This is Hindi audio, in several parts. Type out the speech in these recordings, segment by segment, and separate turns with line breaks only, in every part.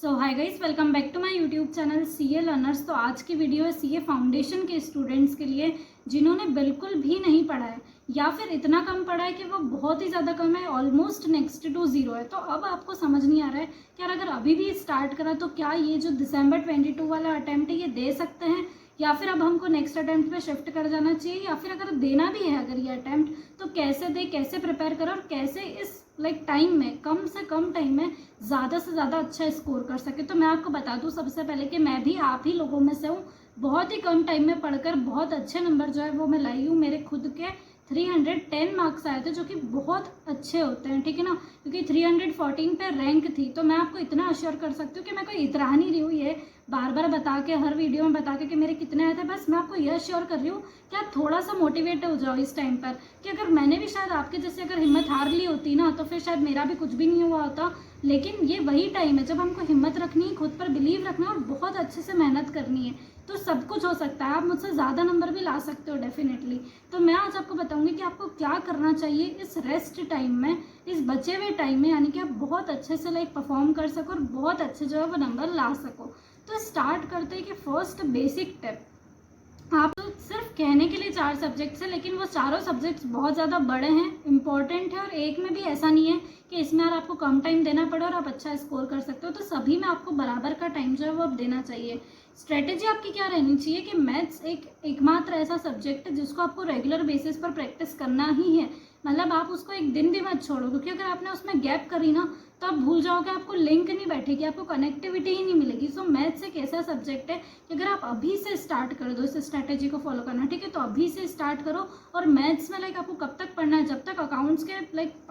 So hi guys, welcome back to my YouTube channel CA learners. तो आज की वीडियो है सीए फाउंडेशन के स्टूडेंट्स के लिए जिन्होंने बिल्कुल भी नहीं पढ़ा है या फिर इतना कम पढ़ा है कि वो बहुत ही ज़्यादा कम है, ऑलमोस्ट नेक्स्ट टू ज़ीरो है। तो अब आपको समझ नहीं आ रहा है कि यार अगर अभी भी स्टार्ट करा तो क्या ये जो दिसंबर 22 वाला अटैम्प्ट है ये दे सकते हैं या फिर अब हमको नेक्स्ट अटैम्प्ट पे शिफ्ट कर जाना चाहिए, या फिर अगर देना भी है अगर ये अटैम्प्ट तो कैसे दे, कैसे प्रिपेयर करें और कैसे इस टाइम में, कम से कम टाइम में ज़्यादा से ज़्यादा अच्छा स्कोर कर सके। तो मैं आपको बता दूं सबसे पहले कि मैं भी आप ही लोगों में से हूँ। बहुत ही कम टाइम में पढ़कर बहुत अच्छे नंबर जो है वो मैं लाई हूँ। मेरे खुद के 310 मार्क्स आए थे जो कि बहुत अच्छे होते हैं, ठीक है ना, क्योंकि 314 पे रैंक थी। तो मैं आपको इतना अश्योर कर सकती हूँ कि मैं कोई इतरा नहीं रही हूँ ये बार बार बता के, हर वीडियो में बता के कि मेरे कितने आए थे। बस मैं आपको यह अश्योर कर रही हूँ कि आप थोड़ा सा मोटिवेट हो जाओ इस टाइम पर, कि अगर मैंने भी शायद आपके जैसे अगर हिम्मत हार ली होती ना तो फिर शायद मेरा भी कुछ भी नहीं हुआ होता। लेकिन ये वही टाइम है जब हमको हिम्मत रखनी है, खुद पर बिलीव रखना और बहुत अच्छे से मेहनत करनी है, तो सब कुछ हो सकता है। आप मुझसे ज़्यादा नंबर भी ला सकते हो डेफिनेटली। तो मैं आज आपको बताऊंगी कि आपको क्या करना चाहिए इस रेस्ट टाइम में, इस बचे हुए टाइम में, यानी कि आप बहुत अच्छे से परफॉर्म कर सको और बहुत अच्छे जो है वो नंबर ला सको। तो स्टार्ट करते हैं कि फर्स्ट बेसिक टिप। आप तो सिर्फ कहने के लिए 4 सब्जेक्ट्स है, लेकिन वो चारों सब्जेक्ट्स बहुत ज़्यादा बड़े हैं, इंपॉर्टेंट है, और एक में भी ऐसा नहीं है कि इसमें यार आपको कम टाइम देना पड़े और आप अच्छा स्कोर कर सकते हो। तो सभी में आपको बराबर का टाइम जो है वो अब देना चाहिए। स्ट्रेटेजी आपकी क्या रहनी चाहिए कि मैथ्स एकमात्र ऐसा सब्जेक्ट है जिसको आपको रेगुलर बेसिस पर प्रैक्टिस करना ही है। मतलब आप उसको एक दिन भी मत छोड़ो, क्योंकि अगर आपने उसमें गैप करी ना तो आप भूल जाओगे, आपको लिंक नहीं बैठेगी, आपको कनेक्टिविटी ही नहीं मिलेगी। सो मैथ्स एक ऐसा सब्जेक्ट है कि अगर आप अभी से स्टार्ट कर दो इस स्ट्रैटेजी को फॉलो करना, ठीक है, तो अभी से स्टार्ट करो। और मैथ्स में आपको कब तक पढ़ना है, जब तक अकाउंट्स के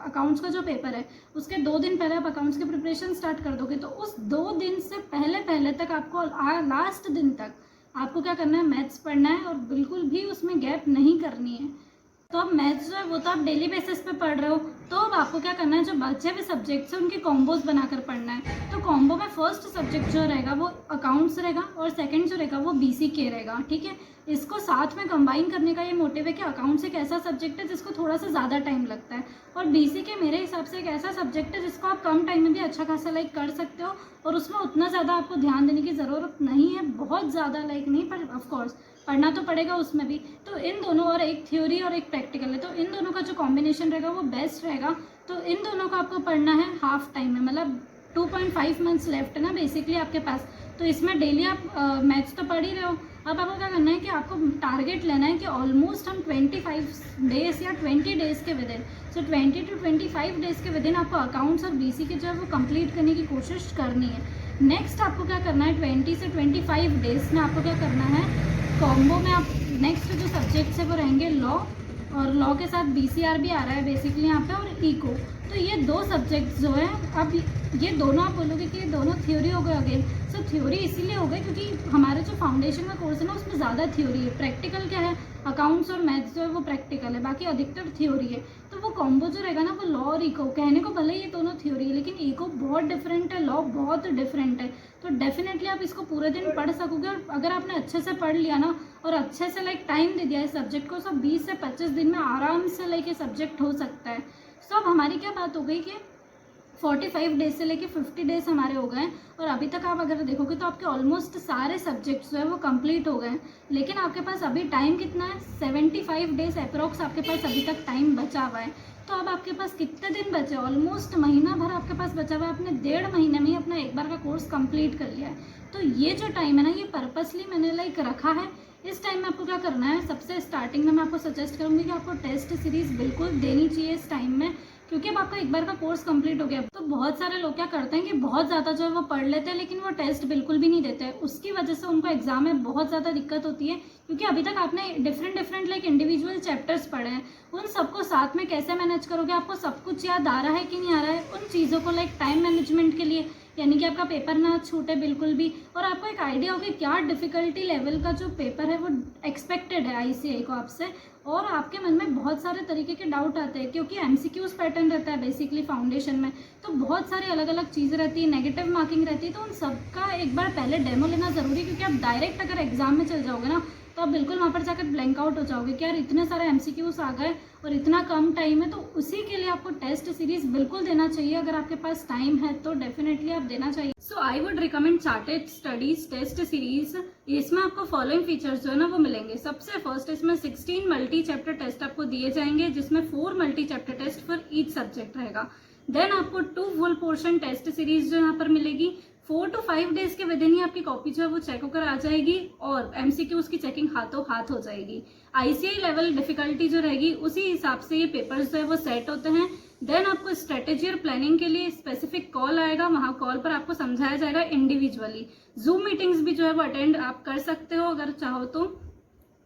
अकाउंट्स का जो पेपर है उसके 2 दिन पहले आप अकाउंट्स की प्रिपरेशन स्टार्ट कर दोगे, तो उस 2 दिन से पहले तक आपको लास्ट दिन तक आपको क्या करना है, मैथ्स पढ़ना है और बिल्कुल भी उसमें गैप नहीं करनी है। तो अब मैथ्स जो है वो तो आप डेली बेसिस पे पढ़ रहे हो, तो अब आपको क्या करना है, जो बचे हुए सब्जेक्ट्स हैं उनके कॉम्बोज बनाकर पढ़ना है। तो कॉम्बो में फर्स्ट सब्जेक्ट जो रहेगा वो अकाउंट्स रहेगा और सेकंड जो रहेगा वो बीसीके रहेगा, ठीक है। इसको साथ में कंबाइन करने का ये मोटिव है कि अकाउंट्स एक ऐसा सब्जेक्ट है जिसको थोड़ा सा ज़्यादा टाइम लगता है, और बीसीके मेरे हिसाब से एक ऐसा सब्जेक्ट है जिसको आप कम टाइम में भी अच्छा खासा कर सकते हो, और उसमें उतना ज़्यादा आपको ध्यान देने की ज़रूरत नहीं है, बहुत ज़्यादा नहीं, पर ऑफकोर्स पढ़ना तो पड़ेगा उसमें भी। तो इन दोनों, और एक थ्योरी और एक प्रैक्टिकल है, तो इन दोनों का जो कॉम्बिनेशन रहेगा वो बेस्ट रहेगा। तो इन दोनों को आपको पढ़ना है हाफ टाइम में, मतलब 2.5 मंथ्स लेफ्ट है ना बेसिकली आपके पास। तो इसमें डेली आप मैथ्स तो पढ़ ही रहे हो। अब आपको क्या करना है कि आपको टारगेट लेना है कि ऑलमोस्ट हम 25 डेज या 20 डेज़ के with in, so 20 to 25 days के विद इन आपको अकाउंट्स और बीसी के जो है वो कंप्लीट करने की कोशिश करनी है। नेक्स्ट आपको क्या करना है, 20 से 25 डेज़ में आपको क्या करना है, कॉम्बो में आप नेक्स्ट जो सब्जेक्ट्स है वो रहेंगे लॉ, और लॉ के साथ बीसीआर भी आ रहा है बेसिकली यहाँ पे, और इको। तो ये 2 सब्जेक्ट्स जो है, अब ये दोनों आप बोलोगे कि ये दोनों थ्योरी हो गए अगेन। सो थ्योरी इसीलिए हो गए क्योंकि हमारे जो फाउंडेशन का कोर्स है ना उसमें ज़्यादा थ्योरी है। प्रैक्टिकल क्या है, अकाउंट्स और मैथ्स जो है वो प्रैक्टिकल है, बाकी अधिकतर थ्योरी है। तो वो कॉम्बो जो रहेगा ना वो लॉ और इको, कहने को भले ये दोनों थ्योरी है लेकिन इको बहुत डिफरेंट है, लॉ बहुत डिफरेंट है। तो डेफिनेटली आप इसको पूरे दिन पढ़ सकोगे, और अगर आपने अच्छे से पढ़ लिया ना और अच्छे से टाइम दे दिया इस सब्जेक्ट को, सब 20 से 25 दिन में आराम से ये सब्जेक्ट हो सकता है। सो अब हमारी क्या बात हो गई कि 45 डेज से 50 डेज हमारे हो गए, और अभी तक आप अगर देखोगे तो आपके ऑलमोस्ट सारे सब्जेक्ट्स जो है वो कंप्लीट हो गए। लेकिन आपके पास अभी टाइम कितना है, 75 डेज अप्रोक्स आपके पास अभी तक टाइम बचा हुआ है। तो अब आपके पास कितने दिन बचे, ऑलमोस्ट महीना भर आपके पास बचा हुआ है। आपने 1.5 महीने में ही अपना एक बार का कोर्स कंप्लीट कर लिया है। तो ये जो टाइम है ना ये पर्पसली मैंने रखा है। इस टाइम में आपको क्या करना है, सबसे स्टार्टिंग में मैं आपको सजेस्ट करूँगी कि आपको टेस्ट सीरीज़ बिल्कुल देनी चाहिए इस टाइम में, क्योंकि अब आपका एक बार का कोर्स कंप्लीट हो गया। तो बहुत सारे लोग क्या करते हैं कि बहुत ज़्यादा जो है वो पढ़ लेते हैं लेकिन वो टेस्ट बिल्कुल भी नहीं देते हैं। उसकी वजह से उनको एग्जाम में बहुत ज़्यादा दिक्कत होती है, क्योंकि अभी तक आपने डिफरेंट इंडिविजुअल चैप्टर्स पढ़े हैं, उन सबको साथ में कैसे मैनेज करोगे, आपको सब कुछ याद आ रहा है कि नहीं आ रहा है, उन चीज़ों को टाइम मैनेजमेंट के लिए, यानी कि आपका पेपर ना छूटे बिल्कुल भी, और आपको एक आइडिया हो कि क्या डिफ़िकल्टी लेवल का जो पेपर है वो एक्सपेक्टेड है आईसीएआई को आपसे, और आपके मन में बहुत सारे तरीके के डाउट आते हैं क्योंकि एमसीक्यूज पैटर्न रहता है बेसिकली फाउंडेशन में, तो बहुत सारी अलग अलग चीज़ें रहती है, नेगेटिव मार्किंग रहती है। तो उन सबका एक बार पहले डेमो लेना ज़रूरी है, क्योंकि आप डायरेक्ट अगर एग्जाम में चल जाओगे ना तो आप बिल्कुल वहाँ पर जाकर ब्लैंक आउट हो जाओगे कि यार इतने सारे एमसीक्यूज आ गए और इतना कम टाइम है, तो उसी के लिए आपको टेस्ट सीरीज बिल्कुल देना चाहिए। अगर आपके पास टाइम है तो डेफिनेटली आप देना चाहिए। So I would recommend charted studies test series. इसमें आपको फॉलोइंग फीचर्स जो है ना वो मिलेंगे। सबसे फर्स्ट इसमें 16 मल्टी चैप्टर टेस्ट आपको दिए जाएंगे, जिसमें 4 multi chapter test for each subject रहेगा। देन आपको 2 फुल पोर्शन टेस्ट सीरीज जो यहाँ पर मिलेगी। 4 to 5 डेज के विद इन ही आपकी कॉपी जो है वो चेक होकर आ जाएगी और एमसीक्यूज की चेकिंग हाथों हाथ हो जाएगी। आईसीआई लेवल डिफिकल्टी जो रहेगी उसी हिसाब से ये पेपर्स जो है वो सेट होते हैं। देन आपको स्ट्रेटेजी और प्लानिंग के लिए स्पेसिफिक कॉल आएगा, वहाँ कॉल पर आपको समझाया जाएगा इंडिविजुअली। जूम मीटिंग्स भी जो है वो अटेंड आप कर सकते हो अगर चाहो तो,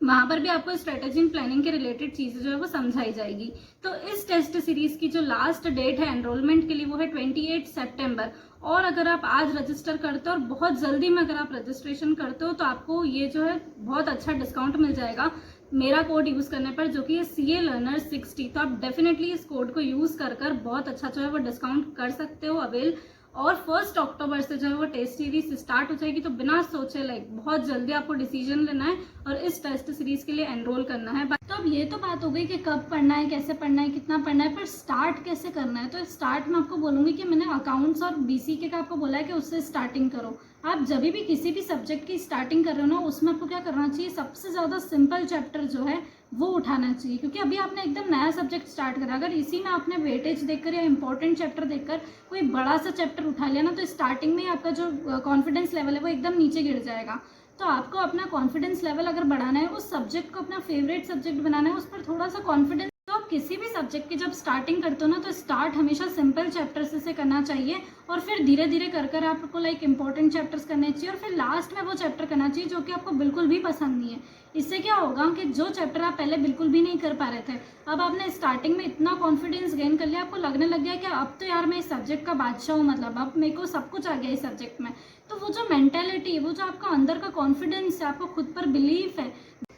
वहां पर भी आपको स्ट्रेटेजी एंड प्लानिंग के रिलेटेड चीजें जो है वो समझाई जाएगी। तो इस टेस्ट सीरीज की जो लास्ट डेट है एनरोलमेंट के लिए वो है 28 सितंबर। और अगर आप आज रजिस्टर करते हो और बहुत जल्दी में अगर आप रजिस्ट्रेशन करते हो तो आपको ये जो है बहुत अच्छा डिस्काउंट मिल जाएगा मेरा कोड यूज करने पर, जो कि है CA Learners 60। तो आप डेफिनेटली इस कोड को यूज कर बहुत अच्छा जो है वो डिस्काउंट कर सकते हो अवेल। और 1 अक्टूबर से जो है वो टेस्ट सीरीज स्टार्ट हो जाएगी। तो बिना सोचे बहुत जल्दी आपको डिसीजन लेना है और इस टेस्ट सीरीज के लिए एनरोल करना है। तो अब ये तो बात हो गई कि कब पढ़ना है, कैसे पढ़ना है, कितना पढ़ना है, पर स्टार्ट कैसे करना है। तो स्टार्ट में आपको बोलूँगी कि मैंने अकाउंट्स और BCK का आपको बोला है कि उससे स्टार्टिंग करो। आप जब भी किसी भी सब्जेक्ट की स्टार्टिंग कर रहे हो ना, उसमें आपको क्या करना चाहिए, सबसे ज़्यादा सिंपल चैप्टर जो है वो उठाना चाहिए। क्योंकि अभी आपने एकदम नया सब्जेक्ट स्टार्ट करा, अगर इसी में आपने वेटेज देखकर या इंपॉर्टेंट चैप्टर देखकर कोई बड़ा सा चैप्टर उठा लिया ना, तो स्टार्टिंग में आपका जो कॉन्फिडेंस लेवल है वो एकदम नीचे गिर जाएगा। तो आपको अपना कॉन्फिडेंस लेवल अगर बढ़ाना है, उस सब्जेक्ट को अपना फेवरेट सब्जेक्ट बनाना है, उस पर थोड़ा सा कॉन्फिडेंस। तो आप किसी भी सब्जेक्ट की जब स्टार्टिंग करते हो ना, तो स्टार्ट हमेशा सिंपल चैप्टर्स से करना चाहिए और फिर धीरे धीरे कर आपको इंपॉर्टेंट चैप्टर्स करने चाहिए और फिर लास्ट में वो चैप्टर करना चाहिए जो कि आपको बिल्कुल भी पसंद नहीं है। इससे क्या होगा कि जो चैप्टर आप पहले बिल्कुल भी नहीं कर पा रहे थे, अब आपने स्टार्टिंग में इतना कॉन्फिडेंस गेन कर लिया, आपको लगने लग गया कि अब तो यार मैं इस सब्जेक्ट का बादशाह हूँ, मतलब अब मेरे को सब कुछ आ गया इस सब्जेक्ट में। तो वो जो मेंटेलिटी, वो जो आपका अंदर का कॉन्फिडेंस है, आपको खुद पर बिलीफ है,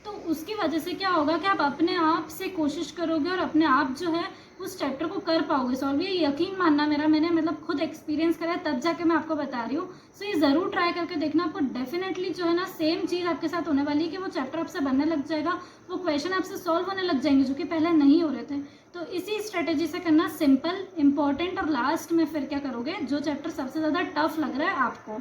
तो उसकी वजह से क्या होगा कि आप अपने आप से कोशिश करोगे और अपने आप जो है उस चैप्टर को कर पाओगे सॉल्व। ये यकीन मानना मेरा, मैंने खुद एक्सपीरियंस करा है, तब जाके मैं आपको बता रही हूँ। सो ये ज़रूर ट्राई करके देखना, आपको डेफिनेटली जो है ना सेम चीज़ आपके साथ होने वाली है कि वो चैप्टर आपसे बनने लग जाएगा, वो क्वेश्चन आपसे सॉल्व होने लग जाएंगे जो कि पहले नहीं हो रहे थे। तो इसी स्ट्रेटेजी से करना, सिंपल, इंपॉर्टेंट और लास्ट में फिर क्या करोगे, जो चैप्टर सबसे ज़्यादा टफ लग रहा है आपको।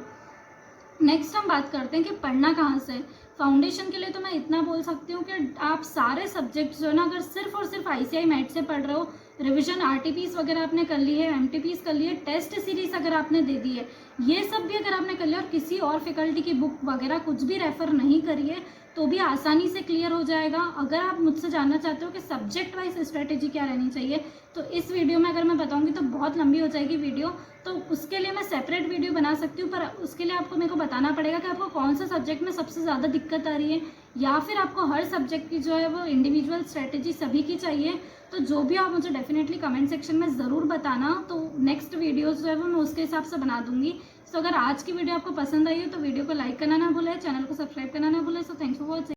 नेक्स्ट हम बात करते हैं कि पढ़ना कहाँ से। फाउंडेशन के लिए तो मैं इतना बोल सकती हूँ कि आप सारे सब्जेक्ट्स जो ना, अगर सिर्फ और सिर्फ ICI मैथ से पढ़ रहे हो, रिवीजन RTPs वगैरह आपने कर ली है, MTPs कर ली है, टेस्ट सीरीज अगर आपने दे दी है, ये सब भी अगर आपने कर लिया और किसी और फैकल्टी की बुक वगैरह कुछ भी रेफर नहीं करी है, तो भी आसानी से क्लियर हो जाएगा। अगर आप मुझसे जानना चाहते हो कि सब्जेक्ट वाइज स्ट्रेटेजी क्या रहनी चाहिए, तो इस वीडियो में अगर मैं बताऊंगी तो बहुत लंबी हो जाएगी वीडियो, तो उसके लिए मैं सेपरेट वीडियो बना सकती हूँ। पर उसके लिए आपको मेरे को बताना पड़ेगा कि आपको कौन सा सब्जेक्ट में सबसे ज़्यादा दिक्कत आ रही है, या फिर आपको हर सब्जेक्ट की जो है वो इंडिविजुअल स्ट्रेटेजी सभी की चाहिए। तो जो भी आप मुझे डेफिनेटली कमेंट सेक्शन में ज़रूर बताना, तो नेक्स्ट वीडियोज़ जो है वो मैं उसके हिसाब से बना दूंगी। सो अगर आज की वीडियो आपको पसंद आई हो तो वीडियो को लाइक करना ना भूलें, चैनल को सब्सक्राइब करना ना भूलें। So thanks for watching.